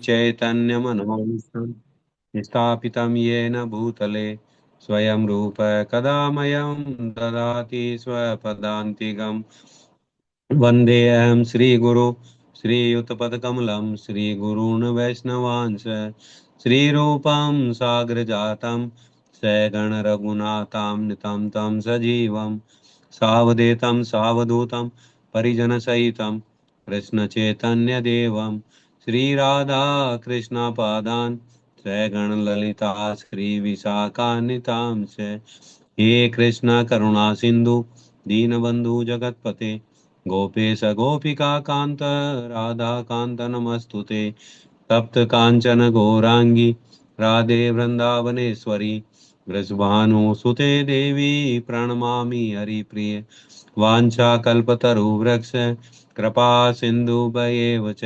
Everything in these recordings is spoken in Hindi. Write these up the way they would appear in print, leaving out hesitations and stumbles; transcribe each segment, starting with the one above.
चैतन्यमनोभीष्टं स्थापितं येन भूतले स्वयं रूप कदा मह्यं ददाति स्वपदान्तिकम् वन्देऽहं श्रीगुरु श्रीयुतपदकमलं श्रीगुरून् वैष्णवांश श्रीरूपं साग्रजातं सगणरघुनाथां नितं तं सजीवं सावधेतं सावधूतं परिजनसहितं कृष्णचैतन्यदेवं श्रीराधाकृष्णपादान् सगणललिता श्रीविशाखान्वितांश हे कृष्ण करुणा सिन्धु दीनबन्धु जगत्पते गोपेश गोपिका कांत राधा कांत नमस्तुते तप्त कांचन गौरांगी राधे वृंदावनेश्वरी वृषभानुसुते देवी प्रणमामि हरिप्रिय वाञ्छाकल्पतरुवृक्ष कृपा सिन्धुभयेव च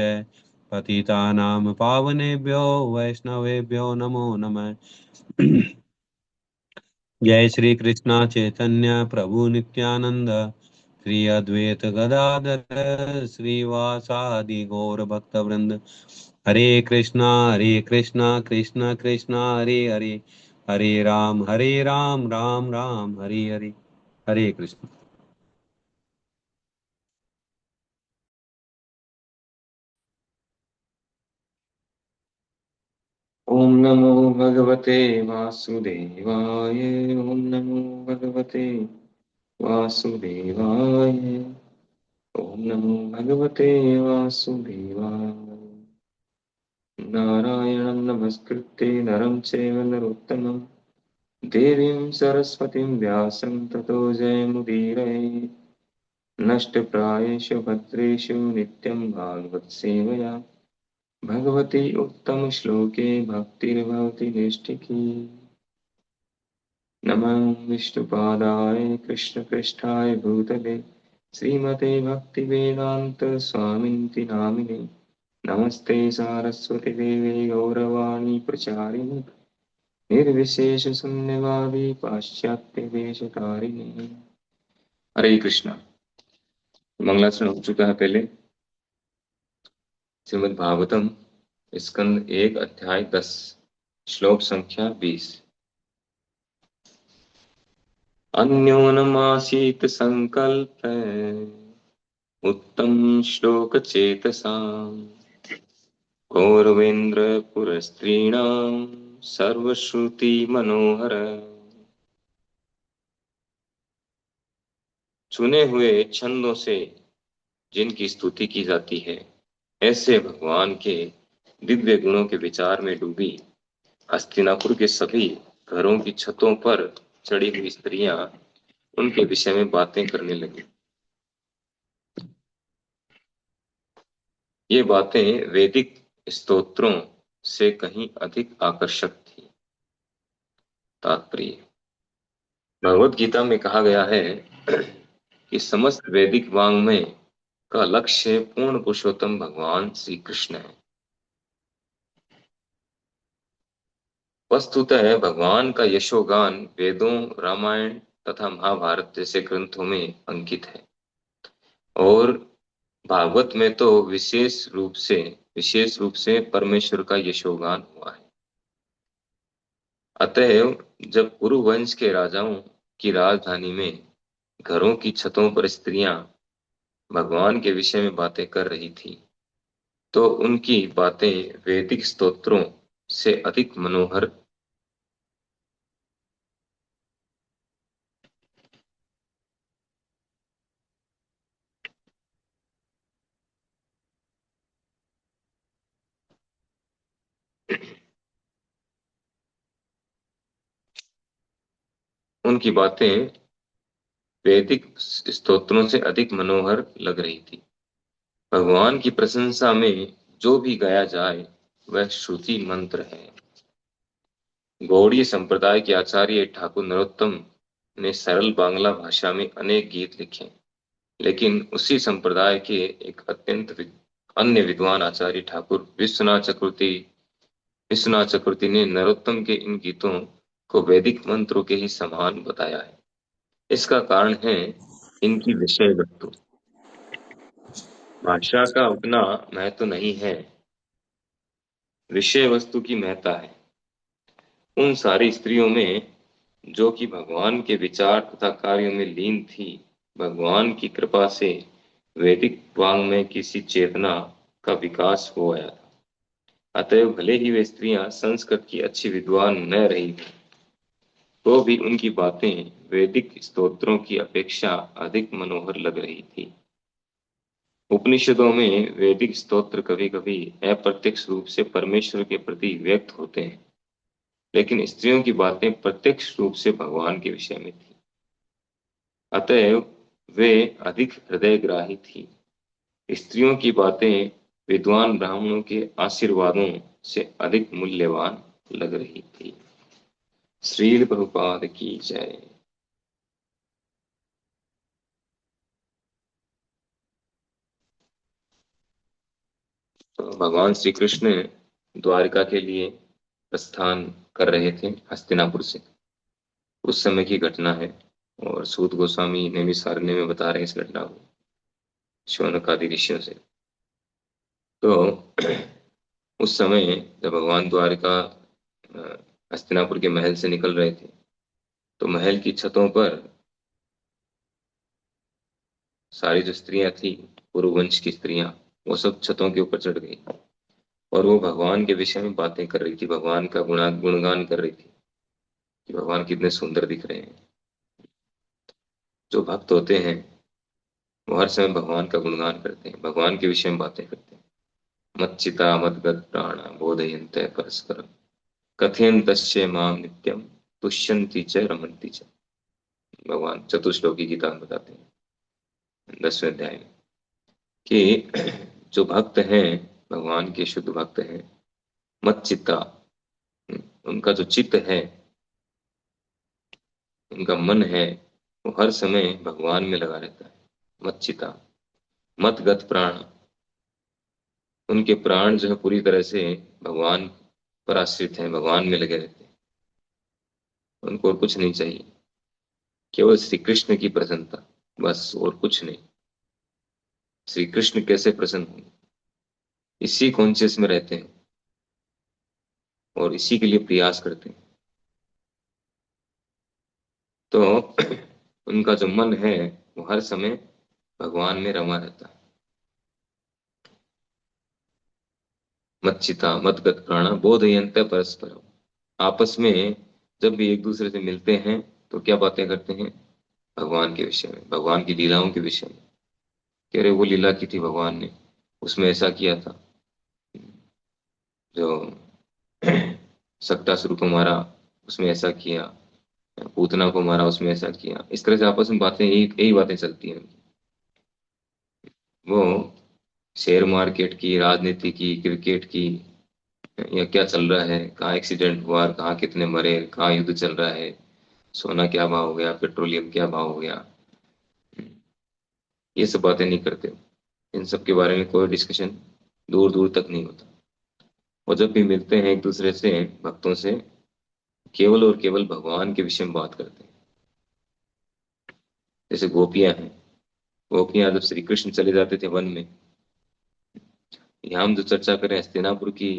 पतितानां पावनेभ्यो वैष्णवेभ्यो नमो नमः। जय श्री कृष्ण चैतन्य प्रभु नित्यानंद श्री अद्वैत गदाधर श्रीवासादि गौर भक्त वृंद हरे कृष्णा कृष्ण कृष्ण हरे हरे हरे राम राम राम हरे हरे। हरे कृष्ण। ओम नमो भगवते वासुदेवाय। ओम नमो भगवते वासुदेवाय। ओम नमो भगवते वासुदेवाय। नारायणं नमस्कृत्य नरं चैव नरोत्तमं देवीं सरस्वतीं व्यासं ततो जयमुदीरये। नष्टप्रायेषु भद्रेषु नित्यं भागवत सेवया भगवती उत्तम श्लोके भक्तिर्भवति नैष्ठिकी। नमः विष्णुपादाय कृष्णपृष्ठाय भूतले श्रीमते भक्तिवेदान्त स्वामिन्ति नामिने। नमस्ते सारस्वती देवे गौरवाणी प्रचारिणे निर्विशेष शून्यवादी पाश्चात्य देशतारिणे। हरे कृष्णा। मंगलाचरण हो चुका है पहले। श्रीमद् भागवतम स्कंद 1 अध्याय 10 श्लोक संख्या 20। अन्योनमासीत संकल्प उत्तम श्लोक चेतसाम् कौरवेन्द्र पुरस्त्रीणाम् सर्वश्रुति मनोहर। चुने हुए छंदों से जिनकी स्तुति की जाती है, ऐसे भगवान के दिव्य गुणों के विचार में डूबी हस्तिनापुर के सभी घरों की छतों पर चढ़ी हुई स्त्रियां उनके विषय में बातें करने लगी। ये बातें वैदिक स्तोत्रों से कहीं अधिक आकर्षक थी। तात्पर्य: भगवत गीता में कहा गया है कि समस्त वैदिक वाङ्मय का लक्ष्य पूर्ण पुरुषोत्तम भगवान श्री कृष्ण है। वस्तुतः भगवान का यशोगान वेदों, रामायण तथा महाभारत जैसे ग्रंथों में अंकित है और भागवत में तो विशेष रूप से परमेश्वर का यशोगान हुआ है। अतएव जब कुरु वंश के राजाओं की राजधानी में घरों की छतों पर स्त्रियां भगवान के विषय में बातें कर रही थी, तो उनकी बातें वैदिक स्तोत्रों से अधिक मनोहर। उनकी बातें वैदिक स्तोत्रों से अधिक मनोहर लग रही थी। भगवान की प्रशंसा में जो भी गाया जाए वह श्रुति मंत्र है। गौड़ीय संप्रदाय के आचार्य ठाकुर नरोत्तम ने सरल बांग्ला भाषा में अनेक गीत लिखे, लेकिन उसी संप्रदाय के एक अन्य विद्वान आचार्य ठाकुर विश्वनाथ चक्रवर्ती ने नरोत्तम के इन गीतों को वैदिक मंत्रों के ही समान बताया है। इसका कारण है इनकी विषय वस्तु। भाषा का उतना महत्व नहीं है, विषय वस्तु की महत्ता है। उन सारी स्त्रियों में जो कि भगवान के विचार तथा कार्यों में लीन थी, भगवान की कृपा से वैदिक वांग में किसी चेतना का विकास हो गया था। अतएव भले ही वे स्त्रियां संस्कृत की अच्छी विद्वान न रही थी, तो भी उनकी बातें वैदिक स्तोत्रों की अपेक्षा अधिक मनोहर लग रही थी। उपनिषदों में वैदिक स्तोत्र कभी कभी अप्रत्यक्ष रूप से परमेश्वर के प्रति व्यक्त होते हैं, लेकिन स्त्रियों की बातें प्रत्यक्ष रूप से भगवान के विषय में थी। अतएव वे अधिक हृदयग्राही थी। स्त्रियों की बातें विद्वान ब्राह्मणों के आशीर्वादों से अधिक मूल्यवान लग रही थी। श्रील प्रभुपाद की जय। तो भगवान श्री कृष्ण द्वारका के लिए प्रस्थान कर रहे थे हस्तिनापुर से। उस समय की घटना है, और सूत गोस्वामी नैमिषारण्य में बता रहे हैं इस घटना को शौनक आदि ऋषियों से। तो उस समय जब भगवान द्वारका हस्तिनापुर के महल से निकल रहे थे, तो महल की छतों पर सारी जो स्त्रियां थी, पुरुवंश की स्त्रियां, वो सब छतों के ऊपर चढ़ गई और वो भगवान के विषय में बातें कर रही थी, भगवान का गुणगान कर रही थी कि भगवान कितने सुंदर दिख रहे हैं। जो भक्त होते हैं वो हर समय भगवान का गुणगान करते हैं, भगवान के विषय में बातें करते हैं। मच्चिता मद्गत प्राण बोधयन्ते परस्परम कथयन्तश्च माम नित्यम तुष्यन्ति च रमन्ति च। भगवान चतुश्लोकी गीता में बताते हैं 10वें अध्याय में कि जो भक्त हैं, भगवान के शुद्ध भक्त हैं, मत चित्ता, उनका जो चित्त है, उनका मन है, वो हर समय भगवान में लगा रहता है। मत चित्ता मत गत प्राण, उनके प्राण जो है पूरी तरह से भगवान पर आश्रित हैं, भगवान में लगे रहते हैं, उनको और कुछ नहीं चाहिए, केवल श्री कृष्ण की प्रसन्नता, बस और कुछ नहीं। श्री कृष्ण कैसे प्रसन्न होंगे, इसी कॉन्शियस में रहते हैं और इसी के लिए प्रयास करते हैं। तो उनका जो मन है वो हर समय भगवान में रमा रहता है। मच्चिता मदगत प्राणा बोधयन्ते परस्पर, आपस में जब भी एक दूसरे से मिलते हैं तो क्या बातें करते हैं, भगवान के विषय में, भगवान की लीलाओं के विषय में। कह रहे वो लीला की थी भगवान ने, उसमें ऐसा किया था, जो सक्टासुर को मारा उसमें ऐसा किया, पूतना को मारा उसमें ऐसा किया। इस तरह से आपस में बातें, यही यही बातें चलती हैं। वो शेयर मार्केट की, राजनीति की, क्रिकेट की, या क्या चल रहा है, कहाँ एक्सीडेंट हुआ, कहाँ कितने मरे, कहाँ युद्ध चल रहा है, सोना क्या भाव हो गया, पेट्रोलियम क्या भाव हो गया, ये सब बातें नहीं करते। इन सब के बारे में कोई डिस्कशन दूर दूर तक नहीं होता। और जब भी मिलते हैं एक दूसरे से, भक्तों से, केवल और केवल भगवान के विषय में बात करते हैं। जैसे गोपियां हैं, गोपियां जब श्री कृष्ण चले जाते थे वन में, यहाँ हम जो चर्चा कर रहे हैं हस्तिनापुर की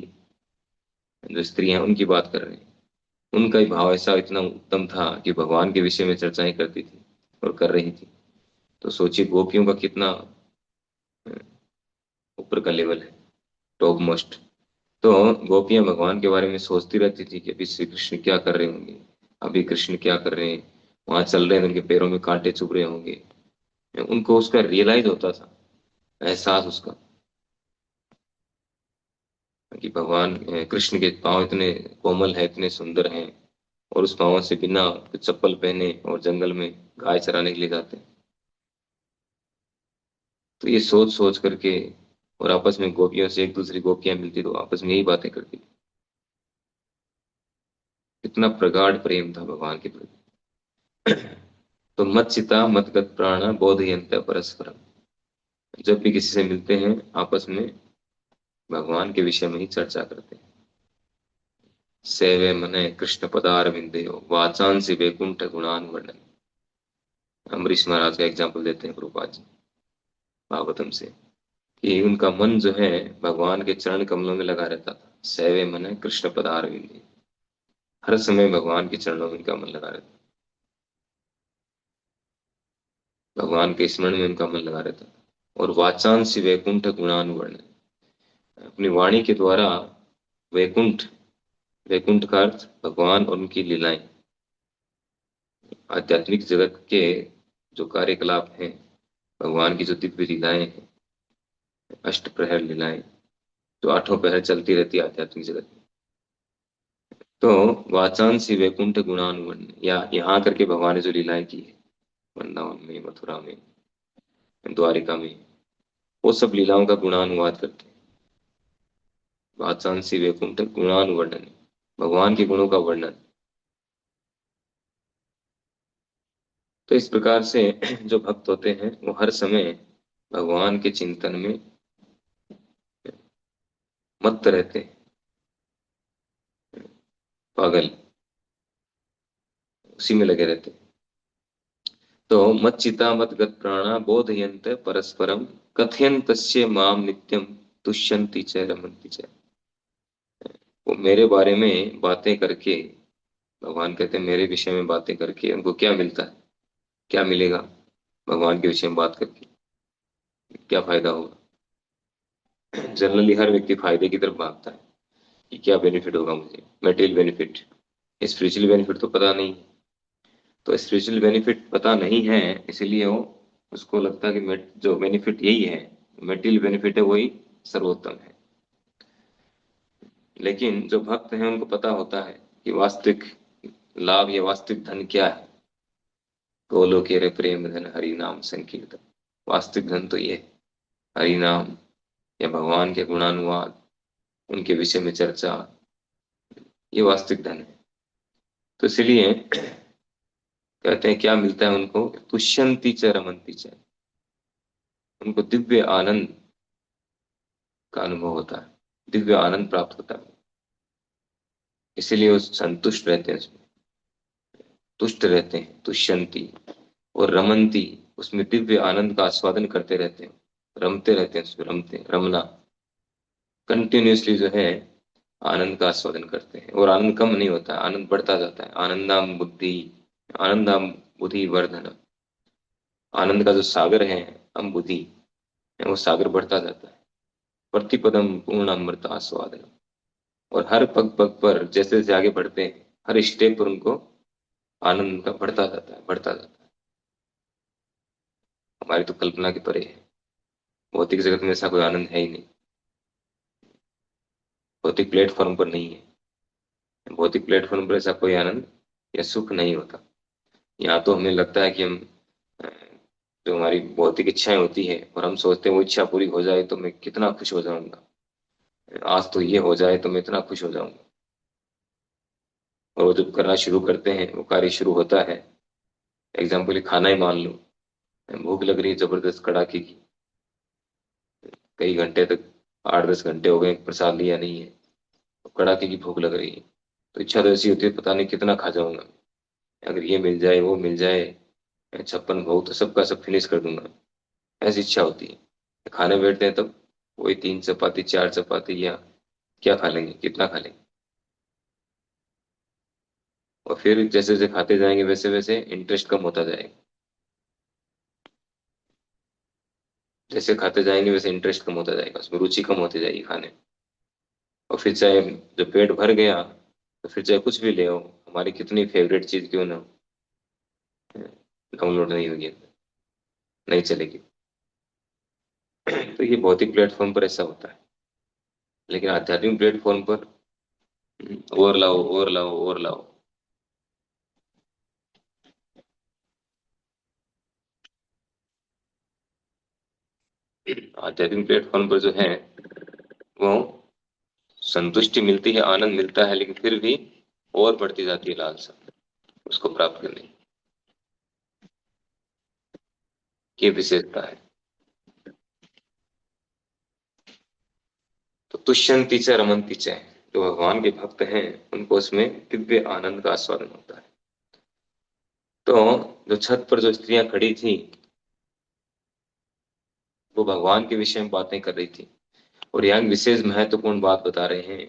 जो स्त्री हैं उनकी बात कर रहे हैं, उनका ही भाव ऐसा इतना उत्तम था कि भगवान के विषय में चर्चाएं करती थी और कर रही थी। तो सोचिए गोपियों का कितना ऊपर का लेवल है, टॉप मोस्ट। तो गोपियां भगवान के बारे में सोचती रहती थी कि अभी श्री कृष्ण क्या कर रहे होंगे, अभी कृष्ण क्या कर रहे हैं, वहां चल रहे हैं, उनके पैरों में कांटे चुभ रहे होंगे। उनको उसका रियलाइज होता था, एहसास उसका, कि भगवान कृष्ण के पांव इतने कोमल है, इतने सुंदर हैं, और उस पांव से बिना चप्पल पहने और जंगल में गाय चराने के लिए जाते हैं। तो ये सोच सोच करके, और आपस में गोपियों से, एक दूसरी गोपियां मिलती तो आपस में यही बातें करती। इतना प्रगाढ़ प्रेम था भगवान के प्रति। तो मत चिता मत गत प्राण बोधयन्ते परस्परम, जब भी किसी से मिलते हैं आपस में भगवान के विषय में ही चर्चा करते हैं। सेवे मने कृष्ण पदार विंदयो वाचांसी वैकुंठ गुणान वर्णन। अम्बरीश महाराज का एग्जाम्पल देते हैं प्रभुपाद जी भागवतम से, कि उनका मन जो है भगवान के चरण कमलों में लगा रहता था। सैवे मन कृष्ण पदार विंदे। हर समय भगवान के चरणों में इनका मन लगा रहता, भगवान के स्मरण में उनका मन लगा रहता था। और वाचांसी वैकुंठ गुणानुवर्ण, अपनी वाणी के द्वारा वैकुंठ, वैकुंठ का अर्थ भगवान और उनकी लीलाएं, आध्यात्मिक जगत के जो कार्यकलाप हैं, भगवान की जो दिव्य लीलाएं हैं, अष्ट प्रहर लीलाएं जो आठों पहर चलती रहती है आध्यात्मिक जगत में। तो वाचांसी वैकुंठ गुणानुवर्ण, या यहाँ करके भगवान ने जो लीलाएं की है वृंदावन में, मथुरा में, द्वारिका में, वो सब लीलाओं का गुणानुवाद करते हैं। वाचांसी वैकुंठ गुणानुवर्णन, भगवान के गुणों का वर्णन। तो इस प्रकार से जो भक्त होते हैं वो हर समय भगवान के चिंतन में मत्त रहते हैं, पागल, उसी में लगे रहते हैं। तो मत चिता मत गत प्राणा बोधयंत परस्परम कथयंतस्य माम नित्यम तुष्यन्ति च रमन्ति च। वो मेरे बारे में बातें करके, भगवान कहते हैं मेरे विषय में बातें करके उनको क्या मिलता है, क्या मिलेगा भगवान के विषय में बात करके, क्या फायदा होगा। जनरली हर व्यक्ति फायदे की तरफ भागता है कि क्या बेनिफिट होगा मुझे, मेटेरियल बेनिफिट, स्पिरिचुअल बेनिफिट तो पता नहीं। तो स्पिरिचुअल बेनिफिट पता नहीं है, इसलिए वो उसको लगता है कि जो बेनिफिट यही है, मेटेरियल बेनिफिट है वही सर्वोत्तम है। लेकिन जो भक्त हैं उनको पता होता है कि वास्तविक लाभ या वास्तविक धन क्या है। गोलोक रे प्रेम धन हरि नाम संकीर्तन, वास्तविक धन तो ये है, हरि नाम या भगवान के गुणानुवाद, उनके विषय में चर्चा, ये वास्तविक धन है। तो इसलिए कहते हैं क्या मिलता है उनको, तुष्यंति च रमन्ति च, उनको दिव्य आनंद का अनुभव होता है, दिव्य आनंद प्राप्त होता है, इसीलिए वो संतुष्ट रहते हैं, उसमें तुष्ट रहते हैं, तुष्यंति। और रमन्ति, उसमें दिव्य आनंद का आस्वादन करते रहते हैं, रमते रहते हैं, उसमें रमते, रमना, कंटिन्यूसली जो है आनंद का आस्वादन करते हैं। और आनंद कम नहीं होता है, आनंद बढ़ता जाता है। आनंदाम बुद्धि, आनंदाम बुद्धि वर्धन, आनंद का जो सागर है हम बुद्धि, वो सागर बढ़ता जाता है। प्रतिपदम पूर्ण अमृत आस्वादन, और हर पग पग पर जैसे जैसे आगे बढ़ते हैं, हर स्टेप पर उनको आनंद का बढ़ता जाता है, बढ़ता जाता है। हमारी तो कल्पना के परे है, भौतिक जगत में ऐसा कोई आनंद है ही नहीं, भौतिक प्लेटफॉर्म पर नहीं है, भौतिक प्लेटफॉर्म पर ऐसा कोई आनंद या सुख नहीं होता। यहाँ तो हमें लगता है कि हम अ, जो हमारी भौतिक इच्छाएं होती है और हम सोचते हैं वो इच्छा पूरी हो जाए तो मैं कितना खुश हो जाऊंगा, आज तो ये हो जाए तो मैं इतना खुश हो जाऊंगा। और वो जब करना शुरू करते हैं, वो कार्य शुरू होता है, एग्जाम्पल खाना ही मान लो, भूख लग रही है जबरदस्त कड़ाके की, कई घंटे तक, 8-10 घंटे हो गए प्रसाद लिया नहीं है, तो कड़ाके की भूख लग रही है, तो इच्छा तो ऐसी होती है पता नहीं कितना खा जाऊंगा, अगर ये मिल जाए वो मिल जाए, 56 भोग तो सबका सब फिनिश कर दूंगा, ऐसी इच्छा होती है। खाने बैठते हैं तब वही 3 चपाती 4 चपाती, या क्या खा लेंगे, कितना खा लेंगे। और फिर जैसे जैसे खाते जाएंगे वैसे वैसे इंटरेस्ट कम होता जाएगा, जैसे खाते जाएंगे वैसे इंटरेस्ट कम होता जाएगा, उसमें रुचि कम होती जाएगी खाने में। और फिर चाहे जब पेट भर गया तो फिर चाहे कुछ भी ले आओ, हमारी कितनी फेवरेट चीज क्यों ना डाउनलोड नहीं होगी, नहीं चलेगी। तो ये भौतिक प्लेटफॉर्म पर ऐसा होता है, लेकिन आध्यात्मिक प्लेटफॉर्म पर और लाओ और लाओ और लाओ। आध्यात्मिक प्लेटफॉर्म पर जो है वो संतुष्टि मिलती है, आनंद मिलता है, लेकिन फिर भी और बढ़ती जाती है लालसा उसको प्राप्त करने की। ये विशेषता है। तो तुष्यंति च रमन्ति च, जो भगवान के भक्त हैं उनको उसमें दिव्य आनंद का आस्वादन होता है। तो जो छत पर जो स्त्रियां खड़ी थी वो भगवान के विषय में बातें कर रही थी, और यहाँ विशेष महत्वपूर्ण बात बता रहे हैं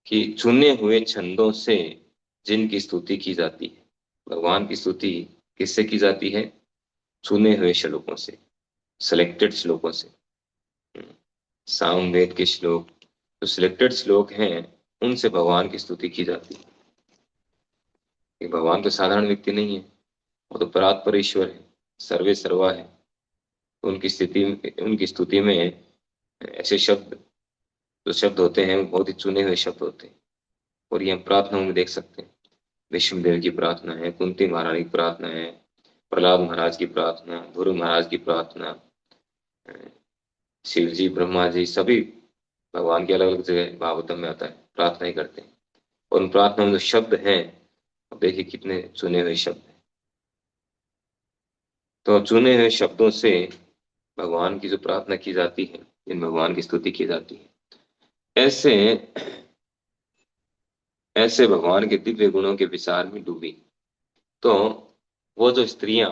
कि चुने हुए छंदों से जिनकी स्तुति की जाती है। भगवान की स्तुति किससे की जाती है? चुने हुए श्लोकों से, सिलेक्टेड श्लोकों से। हम्म, सामवेद के श्लोक, जो सिलेक्टेड श्लोक हैं, उनसे भगवान की स्तुति की जाती है। ये भगवान तो साधारण व्यक्ति नहीं है, वो तो परात्पर ईश्वर है, सर्वे सर्वा है। उनकी स्तुति में ऐसे शब्द, जो शब्द होते हैं वो बहुत ही चुने हुए शब्द होते हैं। और ये हम प्रार्थनाओं में देख सकते हैं। विष्णुदेव की प्रार्थना है, कुंती महारानी की प्रार्थना है, प्रहलाद महाराज की प्रार्थना, ध्रुव महाराज की प्रार्थना, शिव जी, ब्रह्मा जी, सभी भगवान की अलग अलग जगह भागवतम में आता है, प्रार्थना ही करते हैं। और उन प्रार्थना में जो शब्द हैं, अब देखिए कितने चुने हुए शब्द हैं। तो चुने हुए शब्दों से भगवान की जो प्रार्थना की जाती है, इन भगवान की स्तुति की जाती है। ऐसे ऐसे भगवान के दिव्य गुणों के विचार में डूबी। तो वो जो स्त्रियां,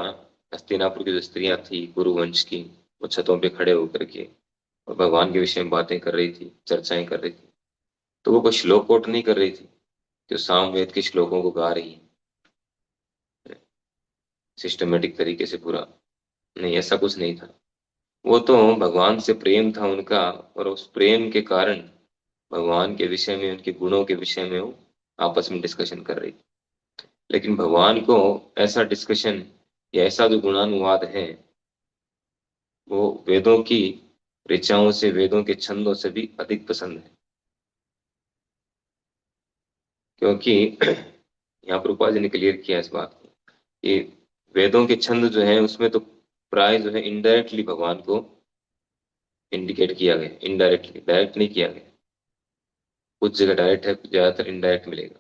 हस्तिनापुर की जो स्त्रियां थी गुरुवंश की, वो छतों पे खड़े होकर के और भगवान के विषय में बातें कर रही थी, चर्चाएं कर रही थी। तो वो कोई श्लोक कोट नहीं कर रही थी, जो सामवेद के श्लोकों को गा रही है सिस्टमेटिक तरीके से पूरा। नहीं, ऐसा कुछ नहीं था। वो तो भगवान से प्रेम था उनका, और उस प्रेम के कारण भगवान के विषय में, उनके गुणों के विषय में वो आपस में डिस्कशन कर रही थी। लेकिन भगवान को ऐसा डिस्कशन या ऐसा जो गुणानुवाद है, वो वेदों की ऋचाओं से, वेदों के छंदों से भी अधिक पसंद है। क्योंकि यहाँ प्रभुपाद जी ने क्लियर किया इस बात को कि वेदों के छंद जो है उसमें तो प्राय जो है इनडायरेक्टली भगवान को इंडिकेट किया गया, इनडायरेक्टली, डायरेक्ट नहीं किया गया। कुछ जगह डायरेक्ट है, ज्यादातर इनडायरेक्ट मिलेगा,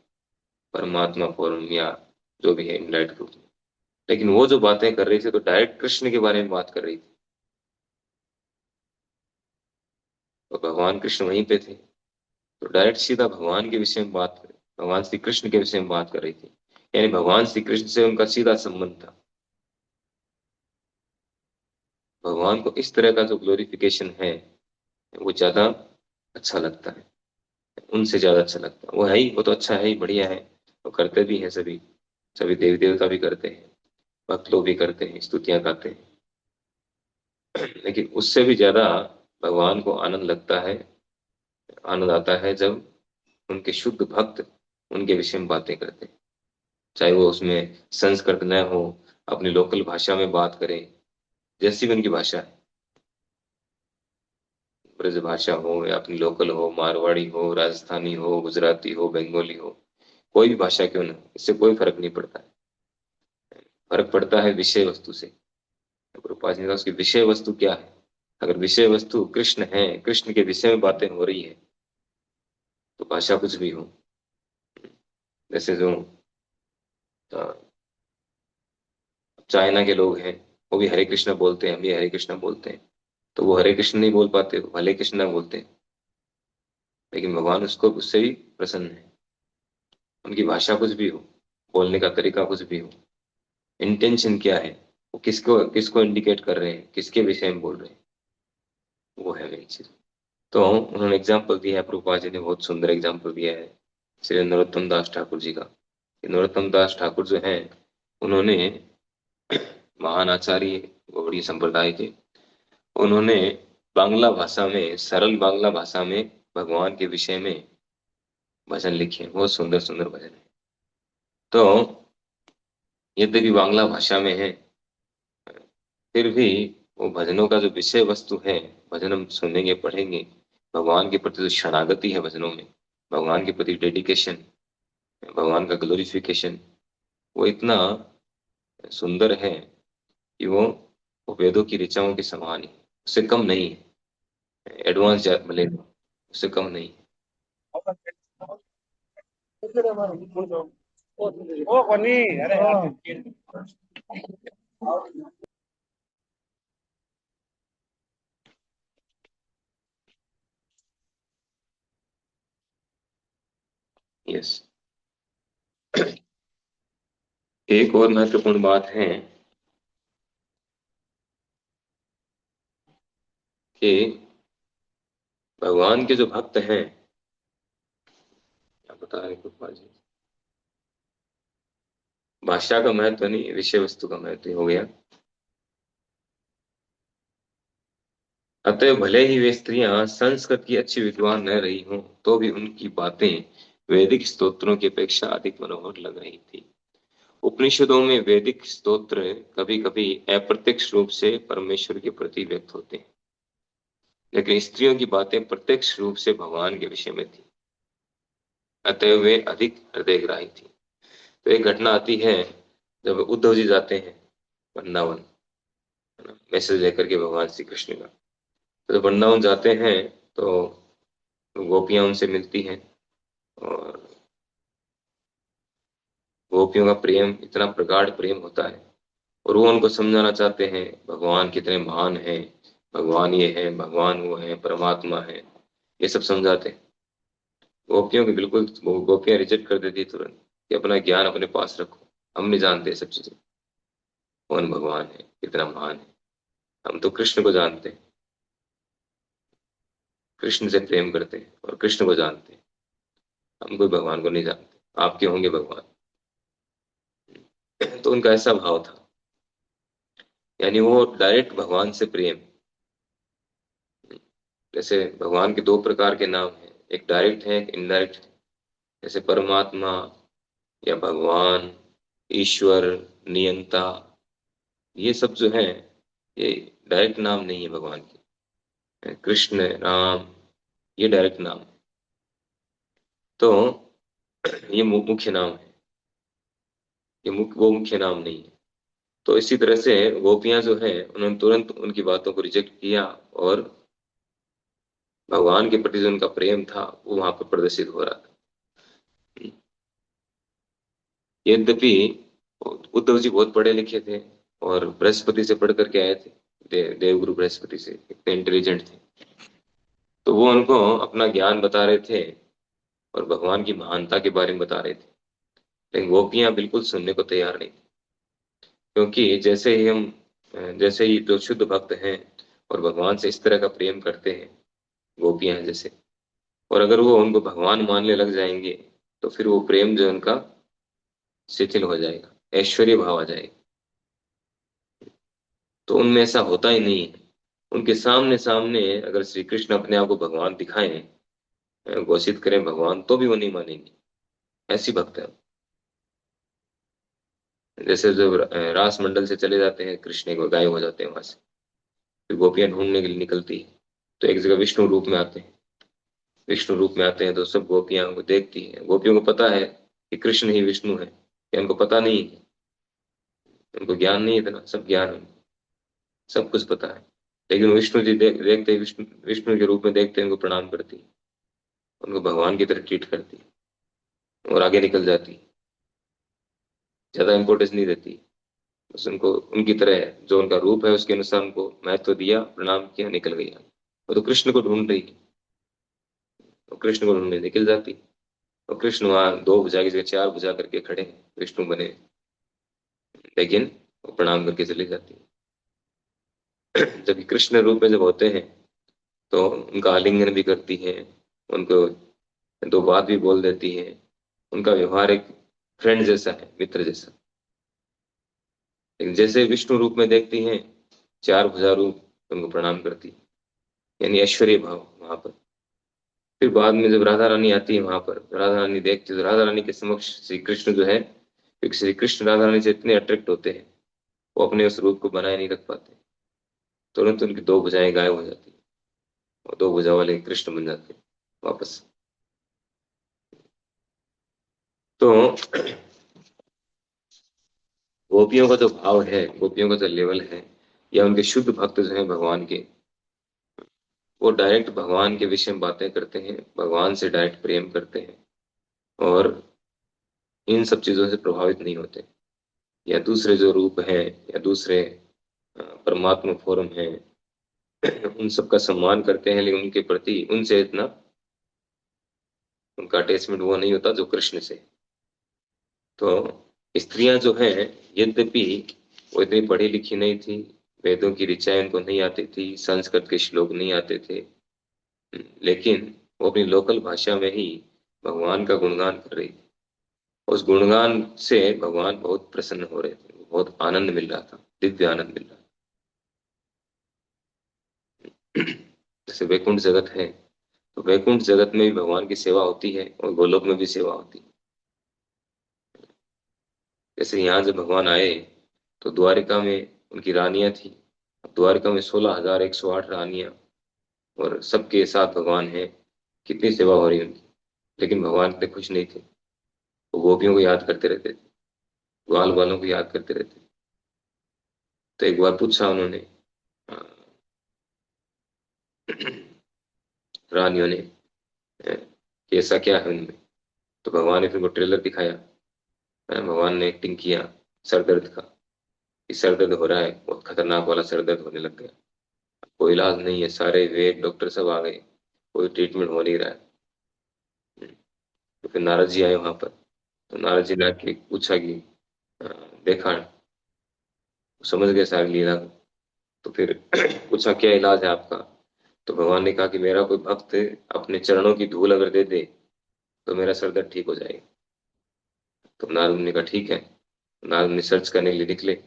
परमात्मा फॉर्म या जो भी है इनडायरेक्ट रूप में। लेकिन वो जो बातें कर रही थी तो डायरेक्ट कृष्ण के बारे में बात कर रही थी, और भगवान कृष्ण वहीं पे थे, तो डायरेक्ट सीधा भगवान के विषय में बात, भगवान श्री कृष्ण के विषय में बात कर रही थी। यानी भगवान श्री कृष्ण से उनका सीधा संबंध था। भगवान को इस तरह का जो ग्लोरिफिकेशन है, वो ज्यादा अच्छा लगता है, उनसे ज्यादा अच्छा लगता है। वो है ही, वो तो अच्छा है ही, बढ़िया है, वो करते भी हैं सभी, सभी देवी देवता भी करते हैं, भक्त लोग भी करते हैं, स्तुतियां गाते हैं। लेकिन उससे भी ज्यादा भगवान को आनंद लगता है, आनंद आता है जब उनके शुद्ध भक्त उनके विषय में बातें करते हैं। चाहे वो उसमें संस्कृत न हो, अपनी लोकल भाषा में बात करें, जैसी भी उनकी भाषा है, ब्रज भाषा हो या अपनी लोकल हो, मारवाड़ी हो, राजस्थानी हो, गुजराती हो, बंगाली हो, कोई भी भाषा क्यों ना हो, इससे कोई फर्क नहीं पड़ता है। फर्क पड़ता है विषय वस्तु से। प्रभुपाद जी ने कहा उसकी विषय वस्तु क्या है। अगर विषय वस्तु कृष्ण है, कृष्ण के विषय में बातें हो रही है, तो भाषा कुछ भी हो। जैसे जो अ, चाइना के लोग हैं, वो भी हरे कृष्णा बोलते हैं, हम भी हरे कृष्णा बोलते हैं। तो वो हरे कृष्ण नहीं बोल पाते, वो हरे कृष्णा बोलते हैं। लेकिन भगवान उसको उससे भी प्रसन्न है। उनकी भाषा कुछ भी हो, बोलने का तरीका कुछ भी हो, इंटेंशन क्या है, वो किसको किसको इंडिकेट कर रहे हैं, किसके विषय में बोल रहे हैं, वो है मेन चीज। तो उन्होंने एग्जाम्पल दिया है, प्रभुपाद जी ने बहुत सुंदर एग्जाम्पल दिया है श्री नरोत्तम दास ठाकुर जी का। नरोत्तम दास ठाकुर जो है, उन्होंने, महान आचार्य गौड़ीय संप्रदाय के, उन्होंने बांग्ला भाषा में, सरल बांग्ला भाषा में भगवान के विषय में भजन लिखे हैं। बहुत सुंदर सुंदर भजन है। तो यद्यपि बांग्ला भाषा में है, फिर भी वो भजनों का जो विषय वस्तु है, भजन हम सुनेंगे, पढ़ेंगे, भगवान के प्रति जो शरणागति है भजनों में, भगवान के प्रति डेडिकेशन, भगवान का ग्लोरिफिकेशन, वो इतना सुंदर है कि वो वेदों की ऋचाओं के समान ही, उससे कम नहीं है। एडवांस भले, उससे कम नहीं है। यस। एक और महत्वपूर्ण बात है कि भगवान के जो भक्त हैं, क्या बता रहे कृपा जी? भाषा का महत्व नहीं, विषय वस्तु का महत्व हो गया। अतः भले ही वे स्त्रियां संस्कृत की अच्छी विद्वान न रही हों, तो भी उनकी बातें वैदिक स्तोत्रों की अपेक्षा अधिक मनोहर लग रही थी। उपनिषदों में वैदिक स्तोत्र कभी कभी अप्रत्यक्ष रूप से परमेश्वर के प्रति व्यक्त होते हैं, लेकिन स्त्रियों की बातें प्रत्यक्ष रूप से भगवान के विषय में थी। अतः वे अधिक हृदयग्राही थी। तो एक घटना आती है, जब उद्धव जी जाते हैं वृंदावन, है ना, मैसेज लेकर के भगवान श्री कृष्ण का। तो जब वृंदावन जाते हैं तो गोपियां उनसे मिलती हैं, और गोपियों का प्रेम इतना प्रगाढ़ प्रेम होता है, और वो उनको समझाना चाहते हैं भगवान कितने महान हैं, भगवान ये है, भगवान वो है, परमात्मा है, ये सब समझाते हैं। गोपियों की बिल्कुल गोपियां रिजेक्ट कर देती है तुरंत कि अपना ज्ञान अपने पास रखो, हम नहीं जानते ये सब चीजें, कौन भगवान है, कितना महान है। हम तो कृष्ण को जानते हैं, कृष्ण से प्रेम करते हैं और कृष्ण को जानते हैं, हम कोई भगवान को नहीं जानते, आपके होंगे भगवान। तो उनका ऐसा भाव था, यानी वो डायरेक्ट भगवान से प्रेम। जैसे भगवान के दो प्रकार के नाम हैं, एक डायरेक्ट है, एक इनडायरेक्ट है। जैसे परमात्मा या भगवान, ईश्वर, नियंता, ये सब जो है, ये डायरेक्ट नाम नहीं है भगवान के। कृष्ण, राम, ये डायरेक्ट नाम है। तो ये मुख्य नाम है, ये वो मुख्य नाम नहीं है। तो इसी तरह से गोपियां जो है, उन्होंने तुरंत उनकी बातों को रिजेक्ट किया, और भगवान के प्रति जो उनका प्रेम था वो वहां पर प्रदर्शित हो रहा था। यद्यपि उद्धव जी बहुत पढ़े लिखे थे, और बृहस्पति से पढ़ करके आए थे, देवगुरु बृहस्पति से, इतने इंटेलिजेंट थे। तो वो उनको अपना ज्ञान बता रहे थे और भगवान की महानता के बारे में बता रहे थे, लेकिन गोपियां बिल्कुल सुनने को तैयार नहीं थी। क्योंकि जैसे ही जो शुद्ध भक्त हैं और भगवान से इस तरह का प्रेम करते हैं, गोपियां हैं जैसे, और अगर वो उनको भगवान मानने लग जाएंगे, तो फिर वो प्रेम जो है उनका शिथिल हो जाएगा, ऐश्वर्य भाव आ जाएगा। तो उनमें ऐसा होता ही नहीं है। उनके सामने सामने अगर श्री कृष्ण अपने आप को भगवान दिखाएं, घोषित करें भगवान, तो भी वो नहीं मानेंगे। ऐसी भक्त है। जैसे जब रास मंडल से चले जाते हैं कृष्ण, को गायब हो जाते हैं वहां से, फिर गोपियां ढूंढने के लिए निकलती है, तो एक जगह विष्णु रूप में आते हैं। विष्णु रूप में आते हैं तो सब गोपियां उनको देखती हैं। गोपियों को पता है कि कृष्ण ही विष्णु है, या उनको पता नहीं है, उनको ज्ञान नहीं है इतना, सब ज्ञान है उनको, सब कुछ पता है। लेकिन विष्णु जी देखते ही, विष्णु विष्णु के रूप में देखते हैं, उनको प्रणाम करती है, उनको भगवान की तरह ट्रीट करती है, और आगे निकल जाती है, ज्यादा इंपॉर्टेंस नहीं देती। बस उनको उनकी तरह जो उनका रूप है उसके अनुसार उनको महत्व दिया, प्रणाम किया, निकल गई। वो तो कृष्ण को ढूंढ रही है, वो कृष्ण को ढूंढने निकल जाती। और कृष्ण वहां दो भुजा की जगह चार भुजा करके खड़े हैं, विष्णु बने, लेकिन वो प्रणाम करके चली जाती है। जबकि कृष्ण रूप में जब होते हैं तो उनका आलिंगन भी करती है, उनको दो बात भी बोल देती है। उनका व्यवहार एक फ्रेंड जैसा है, मित्र जैसा। लेकिन जैसे विष्णु रूप में देखती हैं, चार भुजा रूप, उनको प्रणाम करती है, यानी ऐश्वर्य भाव वहां पर। फिर बाद में जब राधा रानी आती है वहां पर, राधा रानी देखती है, तो राधा रानी के समक्ष श्री कृष्ण जो है, क्योंकि श्री कृष्ण राधा रानी से इतने अट्रैक्ट होते हैं, वो अपने उस रूप को बनाए नहीं रख पाते, तुरंत उनकी दो भुजाएं गायब हो जाती है, और दो भुजा वाले कृष्ण बन जाते हैं वापस। तो गोपियों का जो भाव है, गोपियों का जो लेवल है, या उनके शुद्ध भक्त जो है भगवान के, वो डायरेक्ट भगवान के विषय में बातें करते हैं, भगवान से डायरेक्ट प्रेम करते हैं, और इन सब चीजों से प्रभावित नहीं होते। या दूसरे जो रूप हैं, या दूसरे परमात्मा फॉर्म है, उन सब का सम्मान करते हैं, लेकिन उनके प्रति उनसे इतना उनका अटैचमेंट वो नहीं होता जो कृष्ण से। तो स्त्रियां जो हैं, यद्यपि वो इतनी पढ़ी लिखी नहीं थी, वेदों की ऋचाएं उनको नहीं आती थी, संस्कृत के श्लोक नहीं आते थे, लेकिन वो अपनी लोकल भाषा में ही भगवान का गुणगान कर रही थी। उस गुणगान से भगवान बहुत प्रसन्न हो रहे थे, बहुत आनंद मिल रहा था, दिव्य आनंद मिल रहा था। जैसे वैकुंठ जगत है, तो वैकुंठ जगत में भी भगवान की सेवा होती है और गोलोक में भी सेवा होती है। जैसे यहाँ जब भगवान आए तो द्वारिका में उनकी रानियां थी। द्वारिका में 16,108 रानियां, और सबके साथ भगवान है, कितनी सेवा हो रही है उनकी। लेकिन भगवान इतने खुश नहीं थे, वो गोपियों को याद करते रहते थे, ग्वाल वालों को याद करते रहते थे। तो एक बार पूछा उन्होंने, अ, रानियों ने, कि ऐसा क्या है उनमें। तो भगवान ने फिर वो ट्रेलर दिखाया। भगवान ने एक्टिंग किया सर दर्द का, कि सर दर्द हो रहा है, बहुत खतरनाक वाला सर दर्द होने लग गया, कोई इलाज नहीं है, सारे वेद डॉक्टर सब आ गए, कोई ट्रीटमेंट हो नहीं रहा है। तो फिर नारद जी आए वहां पर। तो नारद जी ने आके पूछा कि अ, देखा, समझ गए सारी लीला को। तो फिर पूछा क्या इलाज है आपका। तो भगवान ने कहा कि मेरा कोई भक्त अपने चरणों की धूल अगर दे दे तो मेरा सर दर्द ठीक हो जाएगा। तो नारद मुनि ने कहा ठीक है। नारद मुनि सर्च करने के लिए निकले,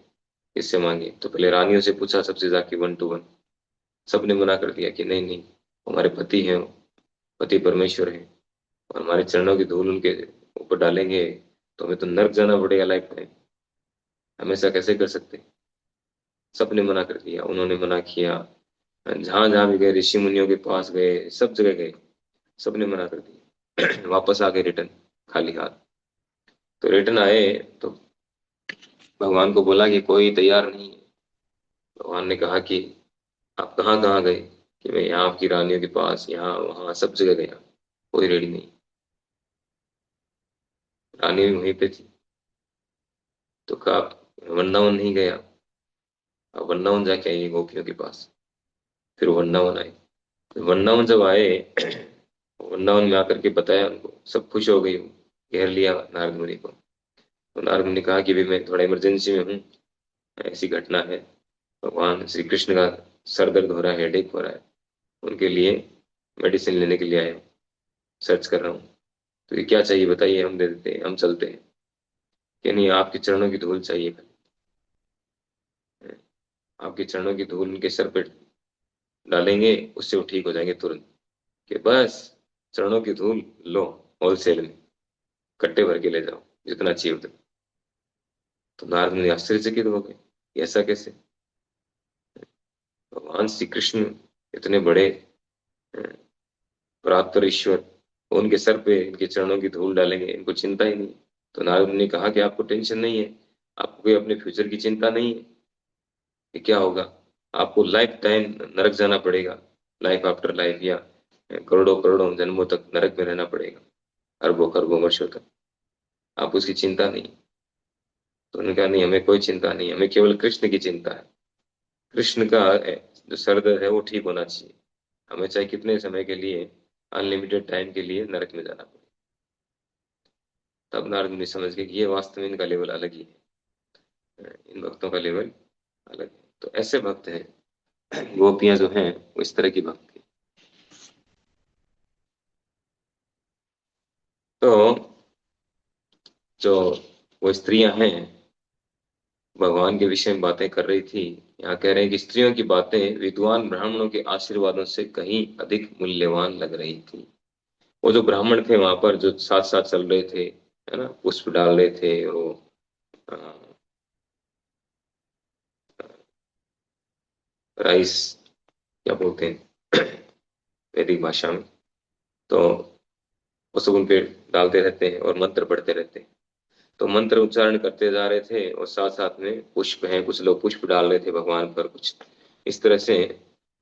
इससे मांगे। तो पहले रानियों से पूछा सबसे जाके 1 to 1। सबने मना कर दिया कि नहीं नहीं, हमारे पति हैं, पति परमेश्वर हैं, और हमारे चरणों की धूल उनके ऊपर डालेंगे तो हमें तो नर्क जाना पड़ेगा लाइफ टाइम, हमेशा कैसे कर सकते। सबने मना कर दिया, उन्होंने मना किया, जहां जहां भी गए, ऋषि मुनियों के पास गए, सब जगह गए, सबने मना कर दिया। वापस आ गए रिटर्न, खाली हाथ। तो रिटर्न आए तो भगवान को बोला कि कोई तैयार नहीं है। भगवान ने कहा कि आप कहाँ कहाँ गए। कि मैं यहाँ आपकी रानियों के पास, यहाँ वहाँ सब जगह गया, कोई रेडी नहीं। रानी भी वहीं पे थी। तो कहा वृंदावन नहीं गया। अब वृंदावन जाके आइए गोपियों के पास। फिर वृंदावन आए। वृंदावन जब आए, वृंदावन में आकर के बताया उनको, सब खुश हो गई, घेर लिया नारद मुनि को। तो नारद मुनि ने कहा कि भाई मैं थोड़ा इमरजेंसी में हूँ, ऐसी घटना है, भगवान श्री कृष्ण का सर दर्द हो रहा है, हेडेक हो रहा है, उनके लिए मेडिसिन लेने के लिए आया हूँ, सर्च कर रहा हूँ। तो ये क्या चाहिए बताइए, हम दे देते हैं, हम चलते हैं। कि नहीं, आपके चरणों की धूल चाहिए खाली। आपके चरणों की धूल उनके सर पे डालेंगे, उससे वो ठीक हो जाएंगे तुरंत। कि बस चरणों की धूल लो, होलसेल में कट्टे भर के ले जाओ, जितना चाहिए उतना। तो नारद मुनि आश्चर्यचकित हो गए, "ये ऐसा कैसे? भगवान श्री कृष्ण इतने बड़े अ, परात्पर ईश्वर, उनके सर पे इनके चरणों की धूल डालेंगे, इनको चिंता ही नहीं।" तो नारद मुनि ने कहा कि आपको टेंशन नहीं है, आपको कोई अपने फ्यूचर की चिंता नहीं है कि क्या होगा। आपको लाइफ टाइम नरक जाना पड़ेगा, लाइफ आफ्टर लाइफ, या करोड़ों करोड़ों जन्मों तक नरक में रहना पड़ेगा, अरबों खरबों वर्षों तक। आप उसकी चिंता नहीं। तो उन्होंने कहा नहीं, हमें कोई चिंता नहीं, हमें केवल कृष्ण की चिंता है। कृष्ण का जो सर दर्द है वो ठीक होना चाहिए, हमें चाहे कितने समय के लिए, अनलिमिटेड टाइम के लिए नरक में जाना पड़े। तब नारद मुनि समझ गए कि ये वास्तव में इनका लेवल अलग ही है, इन भक्तों का लेवल अलग है। तो ऐसे भक्त हैं, गोपियां जो हैं वो इस तरह की भक्त हैं। तो जो वो स्त्रियां हैं, भगवान के विषय में बातें कर रही थी। यहाँ कह रहे हैं कि स्त्रियों की बातें विद्वान ब्राह्मणों के आशीर्वादों से कहीं अधिक मूल्यवान लग रही थी। वो जो ब्राह्मण थे वहां पर, जो साथ साथ चल रहे थे, है ना, पुष्प डाल रहे थे, वो अ, राइस, क्या बोलते हैं वैदिक भाषा में, तो वो सब उन पे डालते रहते हैं और मंत्र पढ़ते रहते हैं। तो मंत्र उच्चारण करते जा रहे थे और साथ साथ में पुष्प हैं, कुछ लोग पुष्प डाल रहे थे भगवान पर, कुछ इस तरह से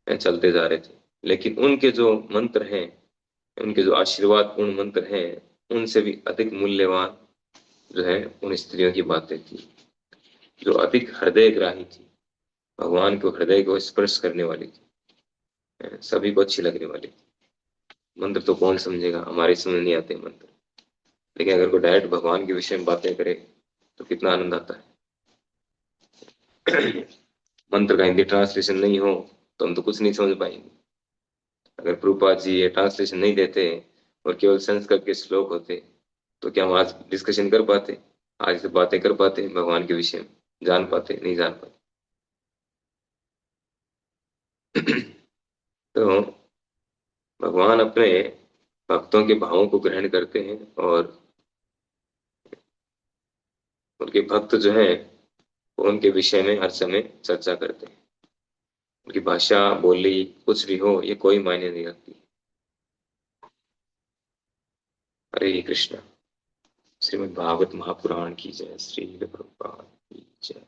चलते जा रहे थे। लेकिन उनके जो मंत्र हैं, उनके जो आशीर्वाद पूर्ण मंत्र हैं, उनसे भी अधिक मूल्यवान जो है उन स्त्रियों की बातें थी, जो अधिक हृदयग्राही थी, भगवान को हृदय को स्पर्श करने वाली थी, सभी को अच्छी लगने वाली थी। मंत्र तो कौन समझेगा, हमारे समझ नहीं आते मंत्र, लेकिन अगर कोई डायरेक्ट भगवान के विषय में बातें करे तो कितना आनंद आता है। मंत्र का हिंदी ट्रांसलेशन नहीं हो तो हम तो कुछ नहीं समझ पाएंगे। अगर प्रभुपाद जी ये ट्रांसलेशन नहीं देते और केवल संस्कृत के श्लोक होते तो क्या हम आज डिस्कशन कर पाते, आज से बातें कर पाते भगवान के विषय में, जान पाते, नहीं जान पाते। तो भगवान अपने भक्तों के भावों को ग्रहण करते हैं और उनके भक्त जो है वो उनके विषय में हर समय चर्चा करते हैं। उनकी भाषा बोली कुछ भी हो ये कोई मायने नहीं रखती। हरे कृष्ण। श्रीमद् भागवत महापुराण की जय। श्री प्रभुपाद की जय।